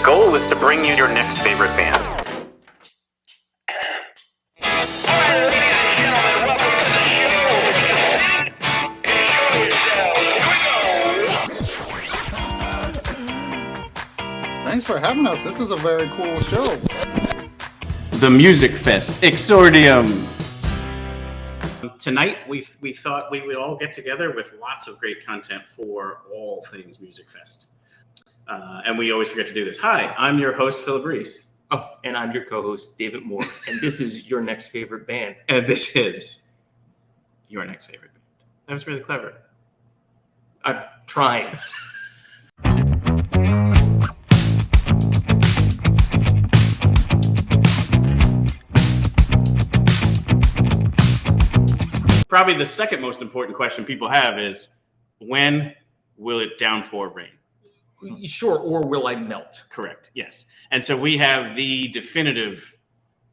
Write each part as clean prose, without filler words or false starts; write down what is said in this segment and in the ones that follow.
goal is to bring you your next favorite band. Thanks for having us. This is a very cool show. The Musikfest, Exordium. Tonight, we thought we would all get together with lots of great content for all things Musikfest. And we always forget to do this. Hi, I'm your host, Philip Reese. Oh, and I'm your co-host, David Moore. And this is your next favorite band. And this is your next favorite band. That was really clever. I'm trying. Probably the second most important question people have is, when will it downpour rain? Sure, or will I melt? Correct, yes. And so we have the definitive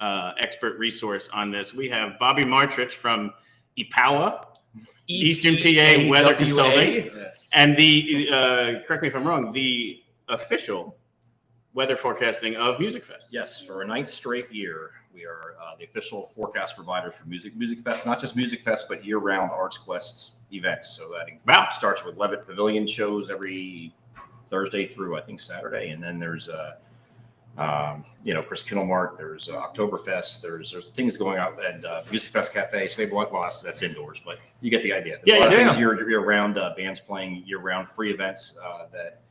expert resource on this. We have Bobby Martrich from EPAWA, Eastern PA Weather Consulting, and the, correct me if I'm wrong, the official weather forecasting of Musikfest. Yes, for a ninth straight year, we are the official forecast provider for Musikfest, not just Musikfest, but year-round Arts Quest events. So that starts with Levitt Pavilion shows every Thursday through, I think, Saturday. And then there's, Chris Kittlemart, there's Oktoberfest, there's things going out at Musikfest Cafe. So that's indoors, but you get the idea. There's a lot of things year-round, bands playing year-round free events that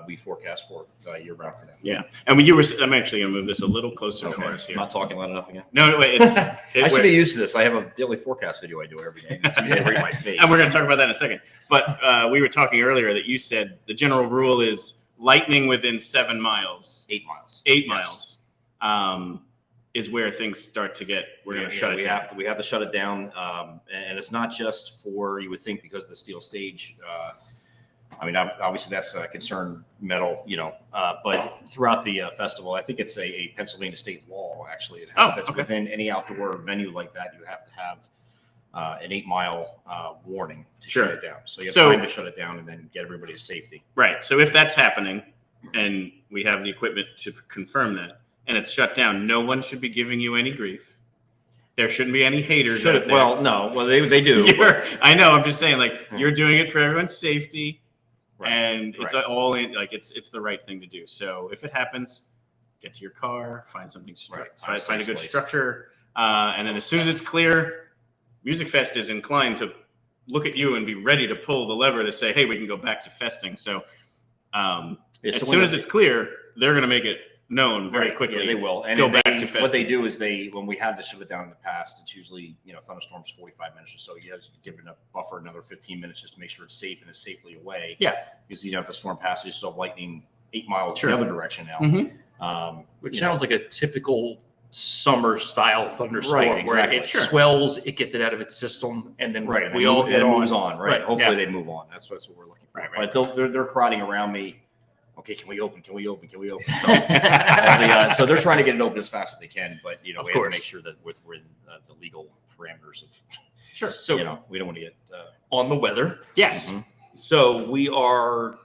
we forecast for year-round for them. Yeah, and when you were, I'm actually going to move this a little closer for us here. I'm not talking loud enough again. No, wait, I should be used to this. I have a daily forecast video I do every day. It's right in my face. And we're going to talk about that in a second. But we were talking earlier that you said the general rule is lightning within 7 miles. 8 miles. 8 miles is where things start to get. We're going to shut it down. We have to shut it down, and it's not just for, you would think, because of the steel stage. I mean, obviously that's a concern metal, but throughout the festival, I think it's a Pennsylvania state law, actually. It has, that's within any outdoor venue like that, you have to have an 8 mile warning to shut it down. So you have time to shut it down and then get everybody to safety. Right. So if that's happening and we have the equipment to confirm that and it's shut down, no one should be giving you any grief. There shouldn't be any haters out there. Well, no. Well, they do. I know. I'm just saying, you're doing it for everyone's safety. Right. And it's all in, it's the right thing to do. So if it happens, get to your car, find something, find a good structure. And then as soon as it's clear, Musikfest is inclined to look at you and be ready to pull the lever to say, hey, we can go back to festing. So as soon as it's clear, they're going to make it known very quickly. Yeah, they will. And go back to festing. What they do is when we had to shut it down in the past, it's usually, thunderstorms 45 minutes or so. You have to give it a buffer another 15 minutes just to make sure it's safe and it's safely away. Yeah. Because if the storm passes, you still have lightning 8 miles the other direction now. Mm-hmm. Which sounds like a typical summer style thunderstorm, right, exactly. Where it swells, it gets it out of its system, and then it moves on. Right. Hopefully they move on. That's what we're looking for. Right. But they're crowding around me. Okay, can we open? So, so they're trying to get it open as fast as they can, but we have to make sure that we're in the legal parameters of. Sure. So we don't want to get on the weather. Yes. Mm-hmm. So we are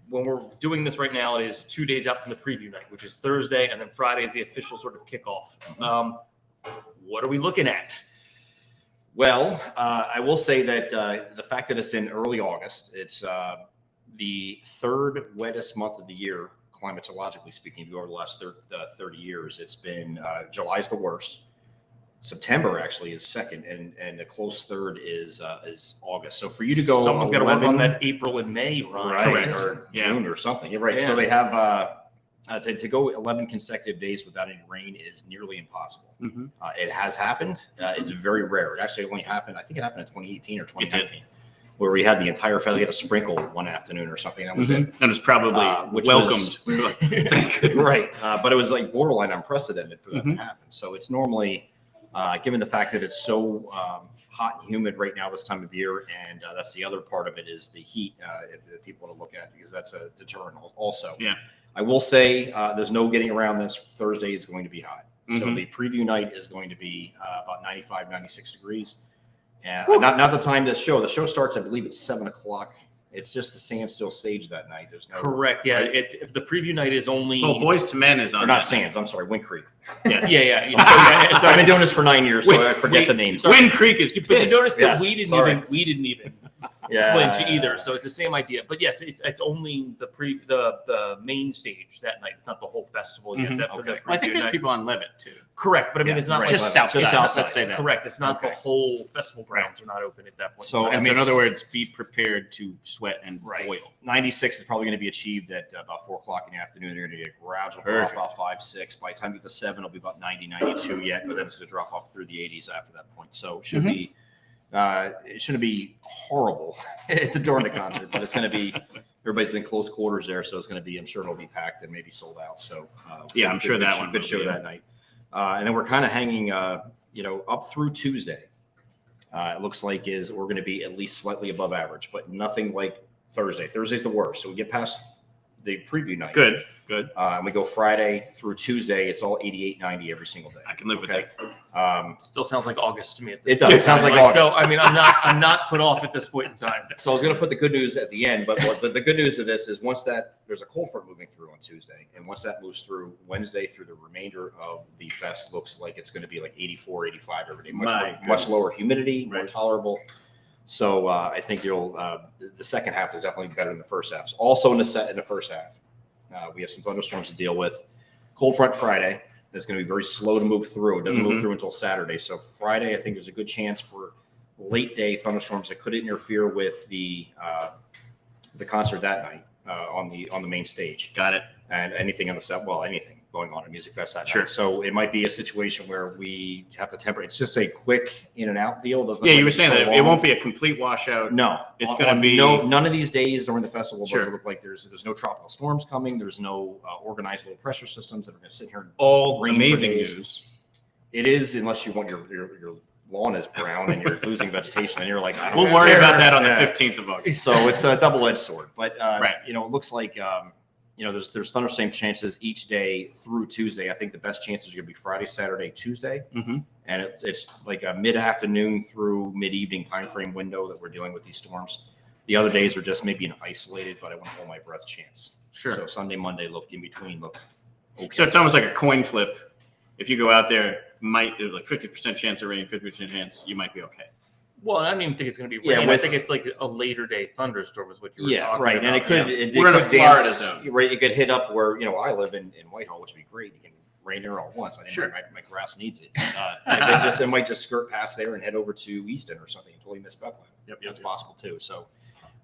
when we're doing this right now. It is 2 days out from the preview night, which is Thursday, and then Friday is the official sort of kickoff. Mm-hmm. What are we looking at? Well, I will say that the fact that it's in early August, it's the third wettest month of the year, climatologically speaking. If you go over the last 30 years, it's been July's the worst. September actually is second, and a close third is August. So for you to go, someone's got to work on that April and May run, right? Or June or something. You're right. Yeah. So they have to go 11 consecutive days without any rain is nearly impossible. Mm-hmm. It has happened. It's very rare. It actually only happened. I think it happened in 2018 or 2019. Where we had the entire family get a sprinkle one afternoon or something. That was it. And it's probably welcomed. Right. But it was borderline unprecedented for that to happen. So it's normally, given the fact that it's so hot and humid right now this time of year, and that's the other part of it is the heat that people want to look at, because that's a deterrent also. Yeah. I will say there's no getting around this. Thursday is going to be hot. So the preview night is going to be about 95, 96 degrees. And not the time the show starts, I believe it's 7:00 It's just the Sandstill stage that night. There's no Correct. Yeah, right? it's if the preview night is only. Well, Boys to Men is on. Or not that Sands. I'm sorry, Wind Creek. night. Yes. Yeah. I've been doing this for 9 years, so I forget the names. Wind Creek is. But you notice that Yes, we didn't sorry. even Yeah. flinch either. So it's the same idea. But yes, it's only the main stage that night. It's not the whole festival yet. Mhm. That for the Okay. Well, I think preview there's night. people on Levitt too. Correct, but I mean Yeah, it's not right. like Just south Just side. south Let's side. say that. correct. It's not the Okay. whole festival grounds are not open at that point. So, I and mean, in so- other words, be prepared to sweat and Right. boil. 96 is probably going to be achieved at about 4 o'clock in the afternoon. You're going to get a gradual Perfect. drop off 5, 6. By the time you get to 7, it'll be about 90, 92 yet, but then it's going to drop off through the 80s after that point. So it shouldn't be horrible during the concert, but it's going to be everybody's in close quarters there, so it's going to be. I'm sure it'll be packed and maybe sold out. So Yeah, I'm sure that show, one good will show be. that night. And then we're kind of hanging, up through Tuesday. It looks like we're going to be at least slightly above average, but nothing like Thursday. Thursday's the worst. So we get past the preview night. Good. And we go Friday through Tuesday. It's all 88, 90 every single day. I can live with Okay. that. Still sounds like August to me. At this It does. point. It sounds like So August. I mean, I'm not put off at this point in time. So I was going to put the good news at the end, but the good news of this is once there's a cold front moving through on Tuesday, and once that moves through Wednesday through the remainder of the fest, looks like it's going to be like 84, 85 every day. Much lower humidity, more Right. tolerable. So I think the second half is definitely better than the first half. Also in the first half, we have some thunderstorms to deal with. Cold front Friday. That's going to be very slow to move through. It doesn't move through until Saturday. So Friday, I think there's a good chance for late day thunderstorms that could interfere with the concert that night on the main stage. Got it. And anything on the set, anything going on at Musikfest that Sure. night. So it might be a situation where we have to temper. It's just a quick in and out deal. Doesn't Yeah, look you were like saying that it prolonged. won't be a complete washout. No, It's On- gonna on be- none of these days during the festival Sure. does it look like there's no tropical storms coming. There's no organized low pressure systems that are going to sit here and All rain for amazing days. news. It is, unless you want your lawn is brown and you're losing vegetation, and you're like, I don't We'll worry care. about that on the Yeah. 15th of August. So it's a double-edged sword, but Right. it looks like there's thunderstorm chances each day through Tuesday. I think the best chances are going to be Friday, Saturday, Tuesday, Mhm. and it's like a mid-afternoon through mid-evening time frame window that we're dealing with these storms. The other days are just maybe an isolated, but I want to hold my breath chance. Sure. So Sunday, Monday look in between look okay. So it's almost like a coin flip. If you go out there, there's like 50% chance of rain, 50% chance, you might be okay. Well, I don't even think it's going to be Yeah, rain. I with- think it's like a later day thunderstorm is what you were Yeah, talking right. about. And it could, Yeah. it We're in a could Florida dance, zone. right? It could hit up where, I live in Whitehall, which would be great. You can rain there all at once. I think Sure. my grass needs it. It might just skirt past there and head over to Easton or something until you miss Bethlehem. Yep. That's possible too. So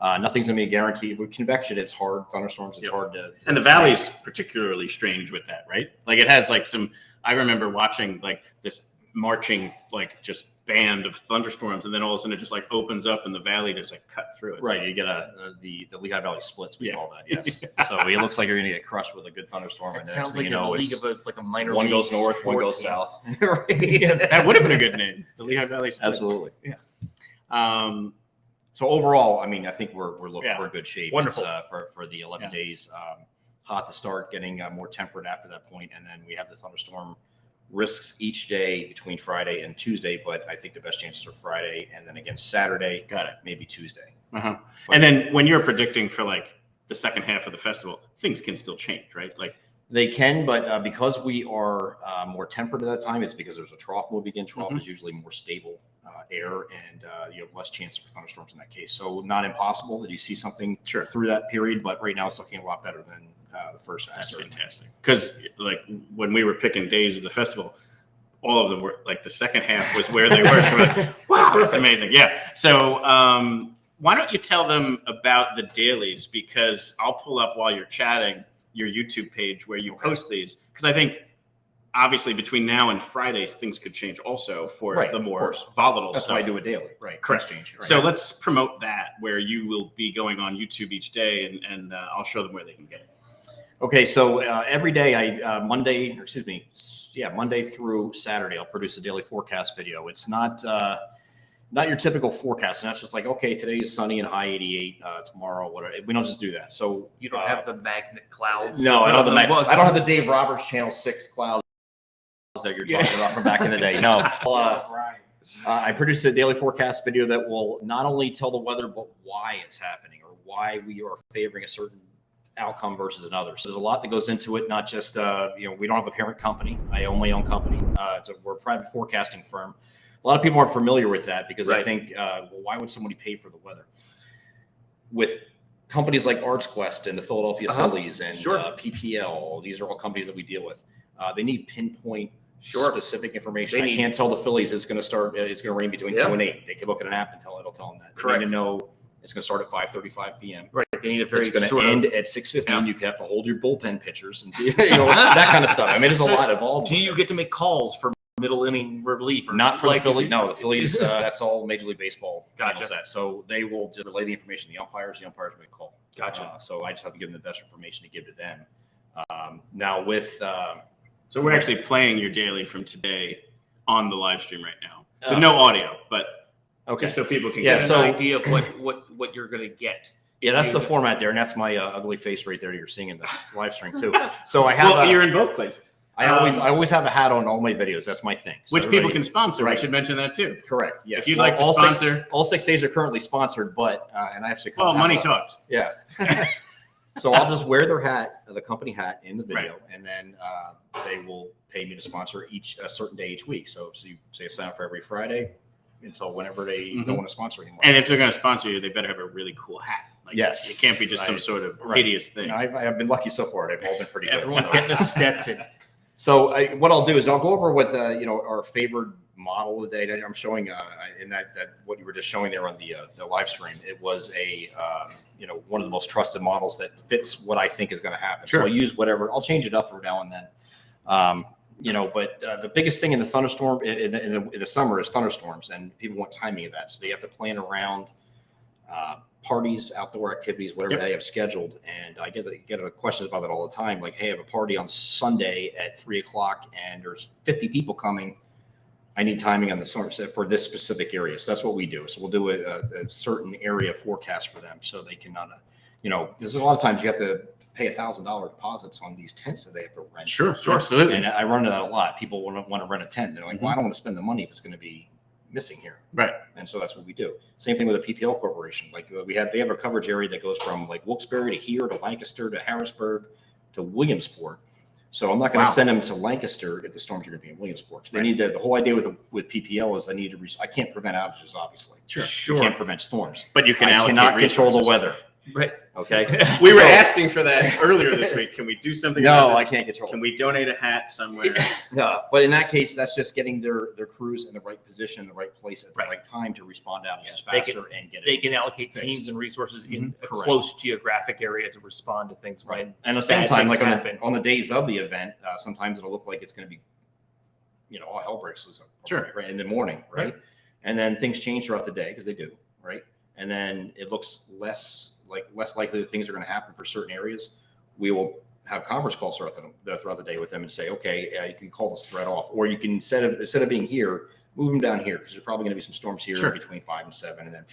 nothing's going to be a guarantee. With convection, it's hard. Thunderstorms, it's Yep. hard to. And the valley's particularly strange with that, right? Like it has like I remember watching like this marching, like just band of thunderstorms, and then all of a sudden it just like opens up and the valley just like cut through it. Right, you get the Lehigh Valley splits. We Yeah. call that, yes. So it looks like you're going to get crushed with a good thunderstorm, It and the sounds next thing like you know, a league it's of like a minor one league goes north, one sport goes team. south. That would have been a good name, the Lehigh Valley Splits. Absolutely. Yeah. So overall, I mean, I think we're looking Yeah. we're in good shape. Wonderful. It's, for the 11 Yeah. days. Hot to start, getting more temperate after that point, and then we have the thunderstorm risks each day between Friday and Tuesday. But I think the best chances are Friday, and then again Saturday. Got it. Maybe Tuesday. Uh-huh. And then when you're predicting for like the second half of the festival, things can still change, right? Like They can, but because we are more temperate at that time, it's because there's a trough moving in. Trough Mhm. is usually more stable air, and you have less chance for thunderstorms in that case. So not impossible that you see something Sure. through that period, but right now it's looking a lot better than the first half. that's certainly. fantastic. Because like when we were picking days of the festival, all of them were like the second half was where they were. So we're like, wow, that's amazing. Yeah. So why don't you tell them about the dailies? Because I'll pull up while you're chatting your YouTube page where you post these. Because I think obviously between now and Fridays, things could change also for Right, the of more course. volatile That's stuff. why I do it daily. Right. Correct. Change. Right. So let's promote that where you will be going on YouTube each day and I'll show them where they can get it. Okay, so every day, Monday through Saturday, I'll produce a daily forecast video. It's not your typical forecast. And that's just like, okay, today's sunny and high 88. Tomorrow, whatever. We don't just do that. So You don't have the magnet clouds. no, I don't have Well, I don't have the Dave Roberts Channel 6 clouds that you're talking about from back in the day. No, I produced a daily forecast video that will not only tell the weather, but why it's happening or why we are favoring a certain outcome versus another. So there's a lot that goes into it. Not just we don't have a parent company. I own my own company. We're a private forecasting firm. A lot of people aren't familiar with that because I think, why would somebody pay for the weather? With companies like ArtsQuest and the Philadelphia Phillies and PPL, these are all companies that we deal with. They need pinpoint specific information. I can't tell the Phillies it's going to rain between 2 and 8. They can look at an app and it'll tell them that. They need to know it's going to start at 5:35 p.m. Right. They need a very it's going to end at 6:15. You have to hold your bullpen pitchers and that kind of stuff. I mean, there's a lot involved. Do you get to make calls for middle inning relief? Or not for the Phillies. No, the Phillies. That's all Major League Baseball. Gotcha. That. So they will just relay the information to the umpires. The umpires make a call. Gotcha. So I just have to give them the best information to give to them. Now with so we're actually playing your daily from today on the live stream right now. With no audio, but just so people can get an idea of what you're going to get. Yeah, that's the format there, and that's my ugly face right there that you're seeing in the live stream too. So I have. You're in both places. I always have a hat on all my videos. That's my thing. So which people can sponsor. Right. I should mention that too. Correct. Yes. If you'd like to sponsor, all 6 days are currently sponsored, but and I actually. Well, money talks. Yeah. So I'll just wear their hat, the company hat, in the video, and then they will pay me to sponsor a certain day each week. So you say sign up for every Friday until whenever they don't want to sponsor anymore. And if they're going to sponsor you, they better have a really cool hat. Like, yes, it can't be just some sort of hideous thing. No, I've been lucky so far. They've all been pretty good. Everyone's getting a Stetson. So what I'll do is I'll go over what our favorite model of the day. I'm showing in that what you were just showing there on the live stream. It was one of the most trusted models that fits what I think is going to happen. Sure. So I'll use whatever. I'll change it up for now and then. But the biggest thing in the thunderstorm in the summer is thunderstorms, and people want timing of that. So they have to plan around parties, outdoor activities, whatever they have scheduled. And I get questions about that all the time. Like, hey, I have a party on Sunday at 3:00 and there's 50 people coming. I need timing on the storm for this specific area. So that's what we do. So we'll do a certain area forecast for them so they can, there's a lot of times you have to pay $1,000 deposits on these tents that they have to rent. Sure, absolutely. And I run into that a lot. People want to rent a tent. They're like, well, I don't want to spend the money if it's going to be missing here. Right. And so that's what we do. Same thing with a PPL corporation. Like they have a coverage area that goes from like Wilkes-Barre to here to Lancaster to Harrisburg to Williamsport. So I'm not going to send them to Lancaster if the storms are going to be in Williamsport. They need the whole idea with PPL is I can't prevent outages, obviously. Sure. You can't prevent storms. But you can cannot control the weather. Right. Okay. We were asking for that earlier this week. Can we do something? No, about I this? can't control. Can we donate a hat somewhere? No, but in that case, that's just getting their crews in the right position, the right place at the right time to respond out just faster and get it. They can allocate fixed. teams and resources in a Correct. close geographic area to respond to things. Right. And at the same time, like on the days of the event, sometimes it'll look like it's going to be, all hell breaks loose. Right, in the morning, right? And then things change throughout the day because they do, right? And then it looks less likely that things are going to happen for certain areas. We will have conference calls throughout the day with them and say, okay, you can call this threat off, or you can instead of being here, move them down here because there's probably going to be some storms here between 5 and 7, and then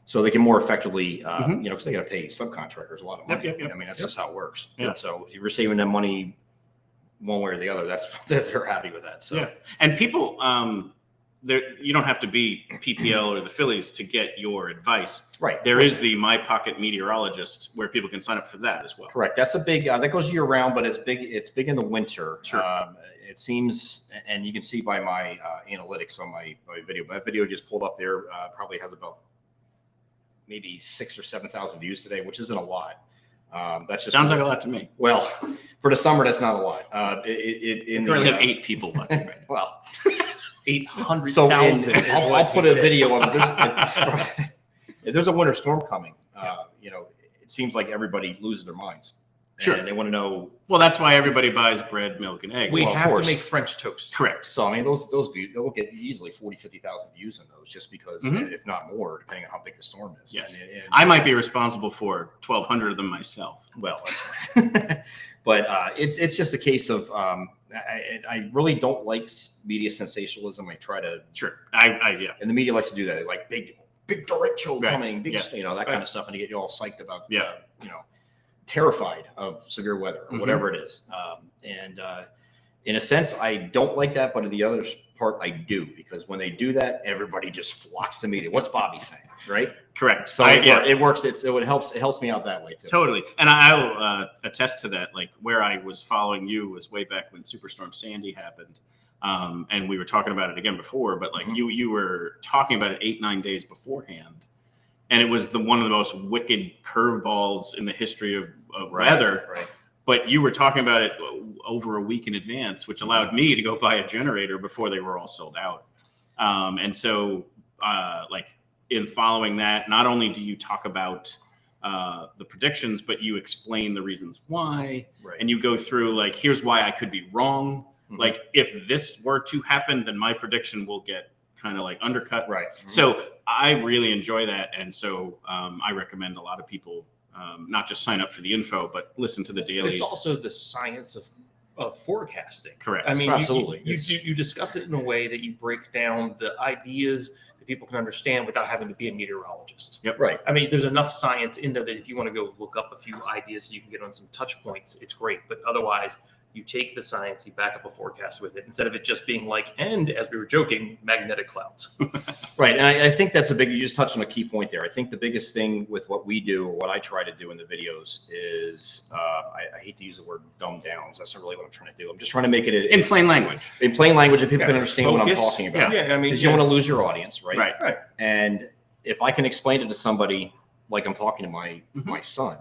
so they can more effectively, because they got to pay subcontractors a lot of money. I mean, that's just how it works. Yeah. So if you're saving them money one way or the other, they're happy with that. So and people. You don't have to be PPL or the Phillies to get your advice. Right. There is the My Pocket Meteorologist where people can sign up for that as well. Correct. That's a big that goes year round, but it's big in the winter. Sure. It seems, and you can see by my analytics on my video. That video just pulled up there probably has about maybe 6,000 or 7,000 views today, which isn't a lot. That just sounds like a lot to me. Well, for the summer, that's not a lot. You currently have 8 people watching right now. Well. 800,000. So I'll put a video on it. If there's a winter storm coming, it seems like everybody loses their minds. Sure. And they want to know. Well, that's why everybody buys bread, milk, and eggs. We have to make French toast. Correct. So, I mean, those views, they'll get easily 40, 50,000 views on those just because, if not more, depending on how big the storm is. Yes. And I might be responsible for 1,200 of them myself. Well, that's fine. But it's just a case of I really don't like media sensationalism. I try to and the media likes to do that. Like big derecho coming, that kind of stuff, and to get you all psyched about terrified of severe weather or whatever it is. In a sense, I don't like that, but in the other part I do, because when they do that, everybody just flocks to me. What's Bobby saying, right? Correct. So it works. It helps me out that way too. Totally. And I will attest to that. Like where I was following you was way back when Superstorm Sandy happened. And we were talking about it again before, but like you were talking about it 8-9 days beforehand. And it was one of the most wicked curveballs in the history of weather. Right. But you were talking about it over a week in advance, which allowed me to go buy a generator before they were all sold out. And so like in following that, not only do you talk about the predictions, but you explain the reasons why. Right. And you go through like, here's why I could be wrong. Like if this were to happen, then my prediction will get kind of like undercut. Right. So I really enjoy that. And so I recommend a lot of people not just sign up for the info, but listen to the dailies. It's also the science of forecasting. Correct. I mean, absolutely. You discuss it in a way that you break down the ideas that people can understand without having to be a meteorologist. Yep. Right. I mean, there's enough science in there that if you want to go look up a few ideas so you can get on some touch points, it's great. But otherwise, you take the science, you back up a forecast with it, instead of it just being like, and as we were joking, magnetic clouds. Right. And I think that's you just touched on a key point there. I think the biggest thing with what we do, or what I try to do in the videos is, I hate to use the word dumb downs. That's not really what I'm trying to do. I'm just trying to make it in plain language. In plain language, and people can understand what I'm talking about. Yeah, I mean, Because you don't want to lose your audience, right? Right. And if I can explain it to somebody, like I'm talking to my son,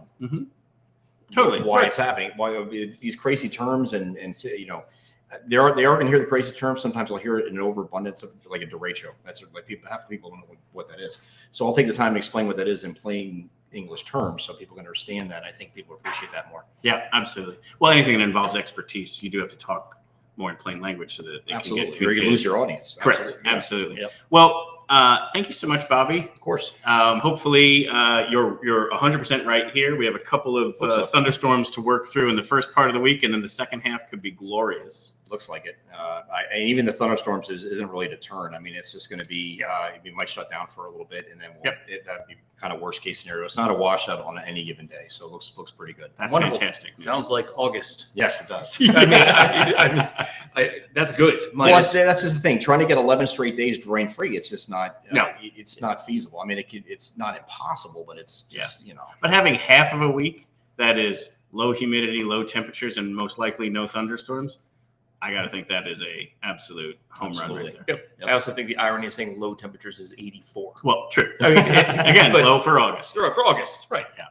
Totally. why it's happening, why these crazy terms, and you know, they are going to hear the crazy terms. Sometimes I'll hear it in an overabundance of like a derecho. That's like half the people don't know what that is. So I'll take the time to explain what that is in plain English terms so people can understand that. I think people appreciate that more. Yeah, absolutely. Well, anything that involves expertise, you do have to talk more in plain language so that it Absolutely. can Or get you lose your audience. Correct. Absolutely. Yep. Well, thank you so much, Bobby. Of course. Hopefully you're 100% right here. We have a couple of thunderstorms to work through in the first part of the week, and then the second half could be glorious. Looks like it. And even the thunderstorms isn't really a deterrent. I mean, it's just going to be, we might shut down for a little bit, and then that'd be kind of worst case scenario. It's not a washout on any given day, so it looks pretty good. That's Wonderful. fantastic. Sounds like August. Yes, it does. That's good. Well, that's just the thing. Trying to get 11 straight days rain free, it's just not. It's not feasible. I mean, it's not impossible, but it's just But having half of a week that is low humidity, low temperatures, and most likely no thunderstorms, I got to think that is a absolute home run right there. Yep. I also think the irony of saying low temperatures is 84. Well, true. I mean, again, low for August. For August, right? Yeah.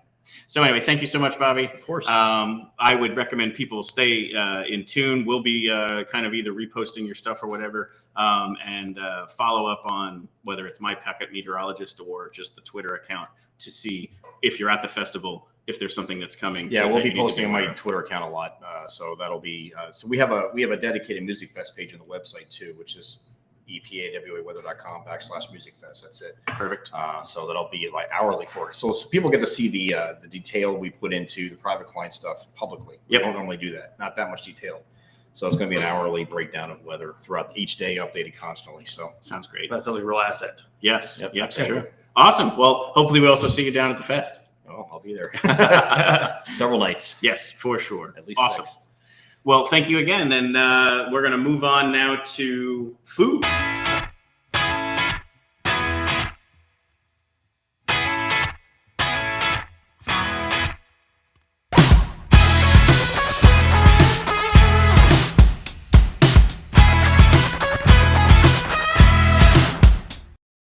So anyway, thank you so much, Bobby. Of course. I would recommend people stay in tune. We'll be kind of either reposting your stuff or whatever, and follow up on whether it's My Pocket Meteorologist or just the Twitter account to see if you're at the festival, if there's something that's coming. Yeah, we'll be posting on my Twitter account a lot. So that'll be. So we have a dedicated Musikfest page on the website too, which is EPAWA.com/Musikfest. That's it. Perfect. So that'll be like hourly for it. So people get to see the detail we put into the private client stuff publicly. Yep. We don't normally do that. Not that much detail. So it's going to be an hourly breakdown of weather throughout each day, updated constantly. So sounds great. That sounds like a real asset. Yes. Yep, for sure. Awesome. Well, hopefully we also see you down at the fest. Oh, I'll be there. Several nights. Yes, for sure. At least awesome. 6. Well, thank you again. And we're going to move on now to food.